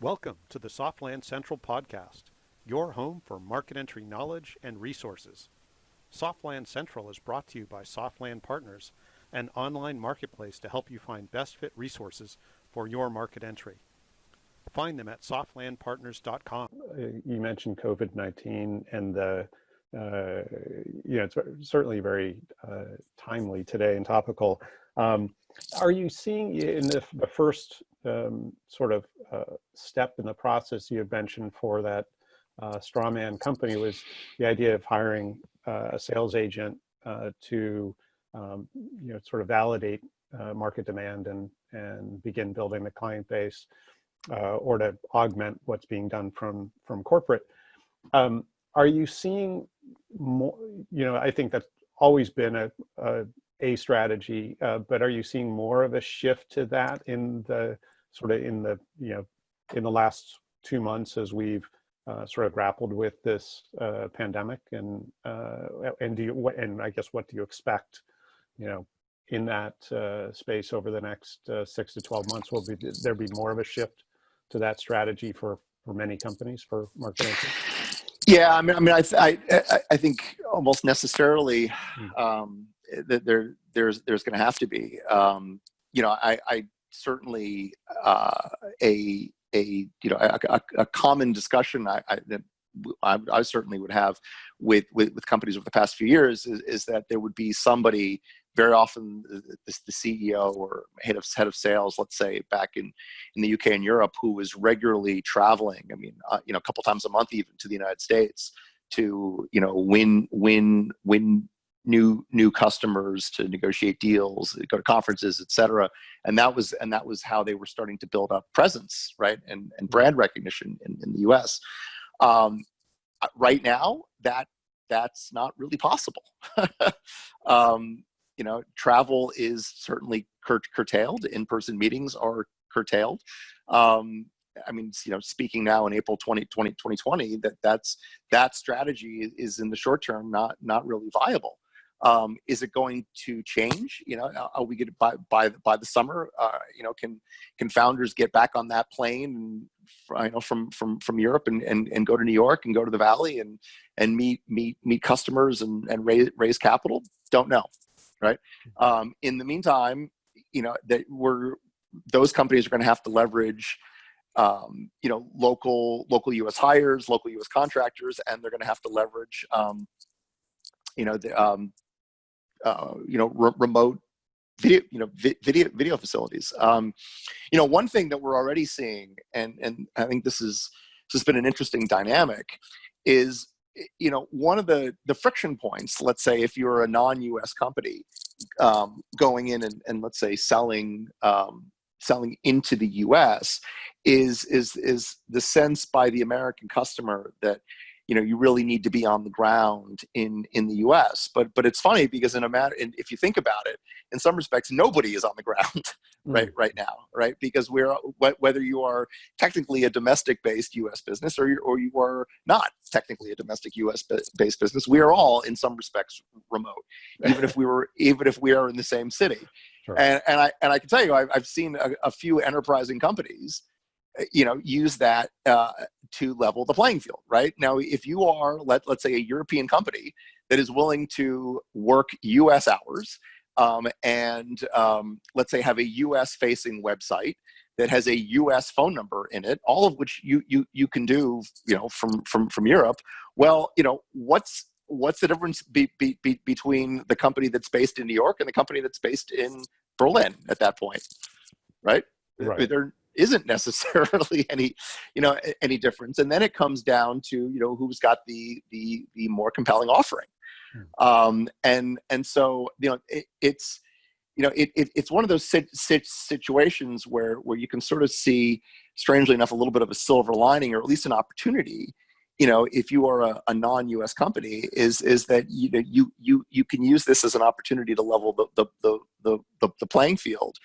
Welcome to the Softland Central podcast, your home for market entry knowledge and resources. Softland Central is brought to you by Softland Partners, an online marketplace to help you find best fit resources for your market entry. Find them at softlandpartners.com. You mentioned COVID-19 and it's certainly very timely today and topical. Are you seeing in the first step in the process you had mentioned for that strawman company was the idea of hiring a sales agent to validate market demand and begin building the client base or to augment what's being done from corporate. Are you seeing more? I think that's always been a strategy, but are you seeing more of a shift to that in the last 2 months as we've grappled with this pandemic, and I guess what do you expect, in that space over the next 6 to 12 months? Will there be more of a shift to that strategy for many companies for market entry? Yeah, I think almost necessarily that there's going to have to be. I certainly a common discussion I certainly would have with companies over the past few years is that there would be somebody, very often the CEO or head of sales, let's say back in the UK and Europe, who was regularly traveling. A couple times a month even to the United States to win new customers, to negotiate deals, go to conferences, etc. And that was how they were starting to build up presence, right, and brand recognition in the US. Right now, that's not really possible. Travel is certainly curtailed. In-person meetings are curtailed. Speaking now in April 2020, that strategy is in the short term not really viable. Is it going to change? Are we going to by the summer? Can founders get back on that plane from Europe and go to New York and go to the Valley and meet customers and raise capital? Don't know, right? In the meantime, those companies are going to have to leverage local U.S. hires, local U.S. contractors, and they're going to have to leverage remote video facilities. One thing that we're already seeing, and I think this has been an interesting dynamic, is one of the friction points. Let's say if you're a non-U.S. company going in and let's say selling into the U.S. is the sense by the American customer that you really need to be on the ground in the U.S. But it's funny because if you think about it, in some respects, nobody is on the ground right now, right? Because whether you are technically a domestic-based U.S. business or you are not technically a domestic U.S.-based business, we are all in some respects remote, even if we are in the same city. Sure. And I can tell you, I've seen a few enterprising companies use that to level the playing field, right? Now, if you are, let's say, a European company that is willing to work U.S. hours and let's say have a U.S.-facing website that has a U.S. phone number in it, all of which you can do, from Europe. Well, what's the difference between the company that's based in New York and the company that's based in Berlin at that point, right? There isn't necessarily any difference, and then it comes down to who's got the more compelling offering, and so it's one of those situations where you can sort of see, strangely enough, a little bit of a silver lining, or at least an opportunity. If you are a non-U.S. company, is that you can use this as an opportunity to level the playing field.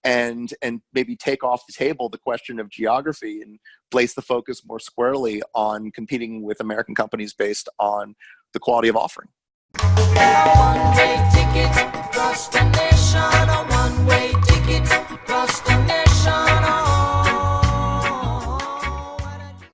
And maybe take off the table the question of geography and place the focus more squarely on competing with American companies based on the quality of offering. One-way ticket across the nation.